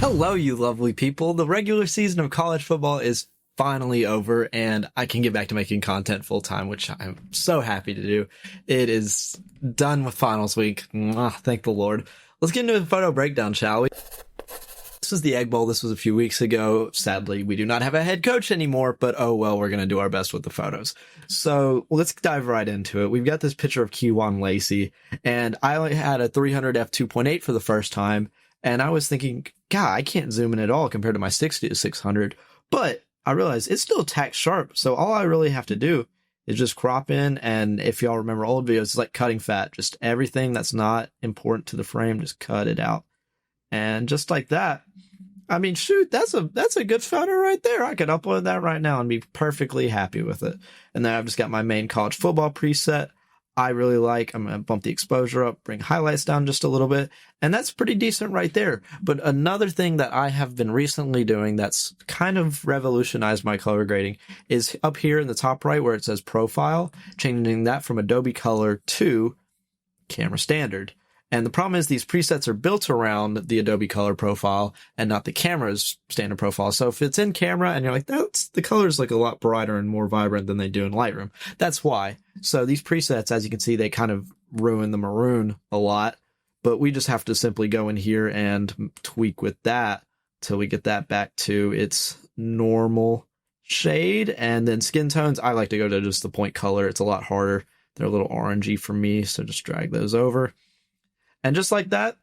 Hello, you lovely people. The regular season of college football is finally over, and I can get back to making content full time, which I'm so happy to do. It is done with finals week. Thank the Lord. Let's get into a photo breakdown, shall we? This was the Egg Bowl. This was a few weeks ago. Sadly, we do not have a head coach anymore, but oh well, we're going to do our best with the photos. So let's dive right into it. We've got this picture of Kewan Lacey, and I only had a 300 f2.8 for the first time. And I was thinking, God, I can't zoom in at all compared to my 60 to 600. But I realized it's still tack sharp. So all I really have to do is just crop in. And if y'all remember old videos, it's like cutting fat. Just everything that's not important to the frame, just cut it out. And just like that, I mean, shoot, that's a good photo right there. I could upload that right now and be perfectly happy with it. And then I've just got my main college football preset. I really like. I'm going to bump the exposure up, bring highlights down just a little bit, and that's pretty decent right there. But another thing that I have been recently doing that's kind of revolutionized my color grading is up here in the top right where it says profile, changing that from Adobe Color to Camera Standard. And the problem is these presets are built around the Adobe Color profile and not the camera's standard profile. So if it's in camera and you're like, the colors look a lot brighter and more vibrant than they do in Lightroom. That's why. So these presets, as you can see, they kind of ruin the maroon a lot, but we just have to simply go in here and tweak with that till we get that back to its normal shade. And then skin tones, I like to go to just the point color. It's a lot harder. They're a little orangey for me. So just drag those over. And just like that,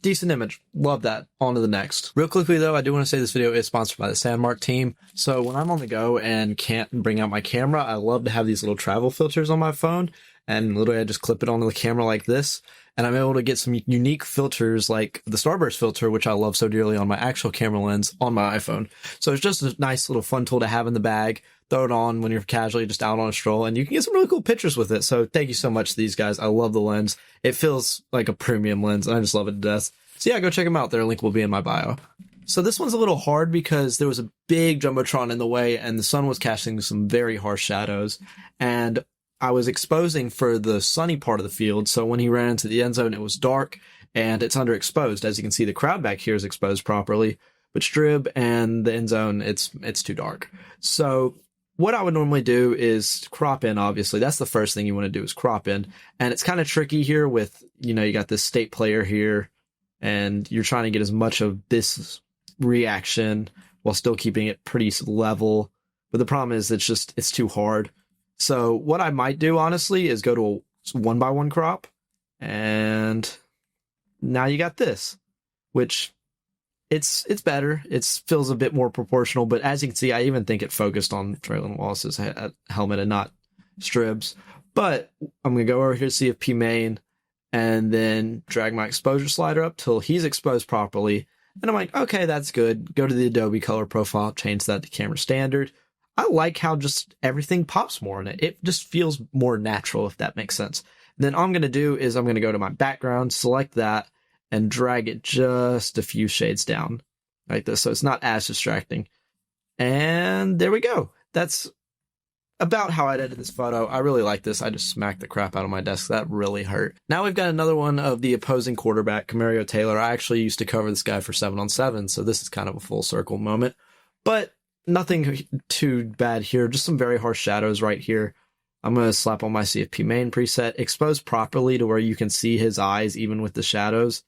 decent image. Love that. On to the next. Real quickly though, I do want to say this video is sponsored by the Sandmark team. So when I'm on the go and can't bring out my camera, I love to have these little travel filters on my phone. And literally I just clip it onto the camera like this. And I'm able to get some unique filters like the Starburst filter, which I love so dearly on my actual camera lens on my iPhone. So it's just a nice little fun tool to have in the bag. Throw it on when you're casually just out on a stroll, and you can get some really cool pictures with it. So thank you so much to these guys. I love the lens. It feels like a premium lens, and I just love it to death. So yeah, go check them out. Their link will be in my bio. So this one's a little hard because there was a big Jumbotron in the way, and the sun was casting some very harsh shadows. And I was exposing for the sunny part of the field, so when he ran into the end zone, it was dark, and it's underexposed. As you can see, the crowd back here is exposed properly, but Strib and the end zone, it's too dark. So what I would normally do is crop in, obviously. That's the first thing you want to do is crop in. And it's kind of tricky here with, you got this state player here, and you're trying to get as much of this reaction while still keeping it pretty level. But the problem is it's too hard. So what I might do, honestly, is go to a 1x1 crop. And now you got this, which it's better. It feels a bit more proportional, but as you can see, I even think it focused on Traylon Wallace's helmet and not Strib's. But I'm going to go over here to CFP main and then drag my exposure slider up till he's exposed properly. And I'm like, okay, that's good. Go to the Adobe Color profile, change that to Camera Standard. I like how just everything pops more in it. It just feels more natural, if that makes sense. Then all I'm going to do is I'm going to go to my background, select that, and drag it just a few shades down like this, so it's not as distracting. And there we go. That's about how I'd edit this photo. I really like this. I just smacked the crap out of my desk. That really hurt. Now we've got another one of the opposing quarterback, Camario Taylor. I actually used to cover this guy for 7-on-7, so this is kind of a full circle moment. But nothing too bad here. Just some very harsh shadows right here. I'm going to slap on my CFP main preset, expose properly to where you can see his eyes even with the shadows.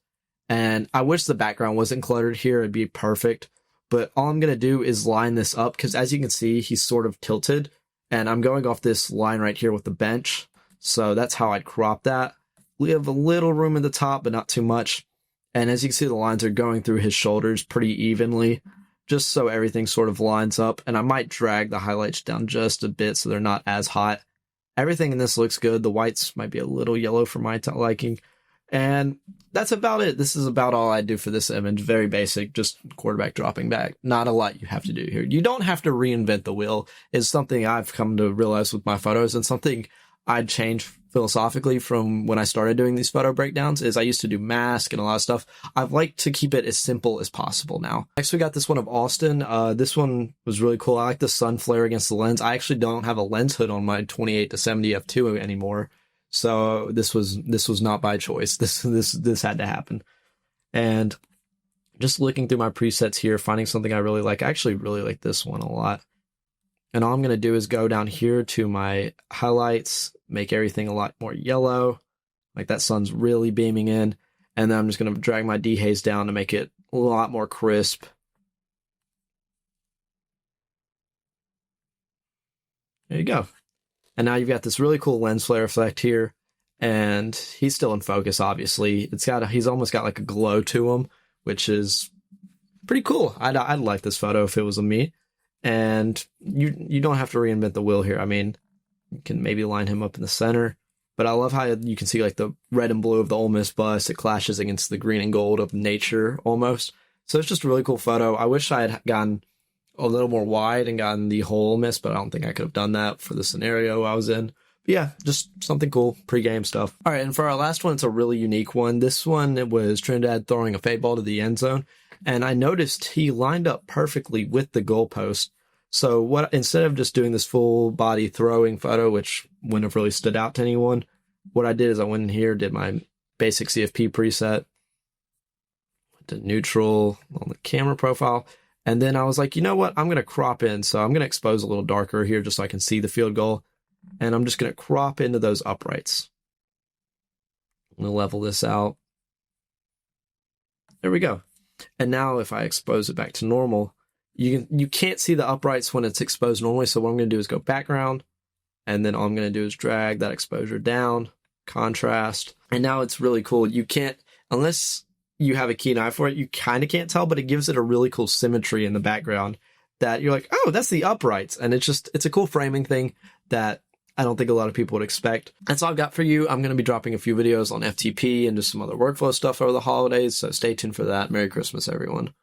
And I wish the background wasn't cluttered here. It'd be perfect. But all I'm going to do is line this up because as you can see, he's sort of tilted. And I'm going off this line right here with the bench. So that's how I'd crop that. We have a little room at the top, but not too much. And as you can see, the lines are going through his shoulders pretty evenly, just so everything sort of lines up. And I might drag the highlights down just a bit so they're not as hot. Everything in this looks good. The whites might be a little yellow for my liking. And that's about it. This is about all I do for this image. Very basic, just quarterback dropping back. Not a lot you have to do here. You don't have to reinvent the wheel. It's something I've come to realize with my photos, and something I'd change philosophically from when I started doing these photo breakdowns is I used to do mask and a lot of stuff. I've liked to keep it as simple as possible now. Next, we got this one of Austin. This one was really cool. I like the sun flare against the lens. I actually don't have a lens hood on my 28 to 70 f2 anymore. So this was not by choice. This had to happen. And just looking through my presets here, finding something I really like. I actually really like this one a lot. And all I'm going to do is go down here to my highlights, make everything a lot more yellow, like that sun's really beaming in. And then I'm just going to drag my dehaze down to make it a lot more crisp. There you go. And now you've got this really cool lens flare effect here. And he's still in focus, obviously. He's almost got like a glow to him, which is pretty cool. I'd like this photo if it was me. And you don't have to reinvent the wheel here. I mean, you can maybe line him up in the center. But I love how you can see like the red and blue of the Ole Miss bus. It clashes against the green and gold of nature almost. So it's just a really cool photo. I wish I had gone a little more wide and gotten the whole Ole Miss, but I don't think I could have done that for the scenario I was in. But yeah, just something cool, pre-game stuff. All right, and for our last one, it's a really unique one. This one, it was Trinidad throwing a fade ball to the end zone, and I noticed he lined up perfectly with the goalpost. So instead of just doing this full body throwing photo, which wouldn't have really stood out to anyone, what I did is I went in here, did my basic CFP preset, went to neutral on the camera profile, and then I was like, you know what? I'm going to crop in. So I'm going to expose a little darker here just so I can see the field goal. And I'm just going to crop into those uprights. I'm going to level this out. There we go. And now if I expose it back to normal, you can't see the uprights when it's exposed normally. So what I'm going to do is go background. And then all I'm going to do is drag that exposure down, contrast. And now it's really cool. You can't, unless you have a keen eye for it, you kind of can't tell, but it gives it a really cool symmetry in the background that you're like, oh, that's the uprights. And it's a cool framing thing that I don't think a lot of people would expect. That's all I've got for you. I'm going to be dropping a few videos on FTP and just some other workflow stuff over the holidays, so stay tuned for that. Merry Christmas, everyone.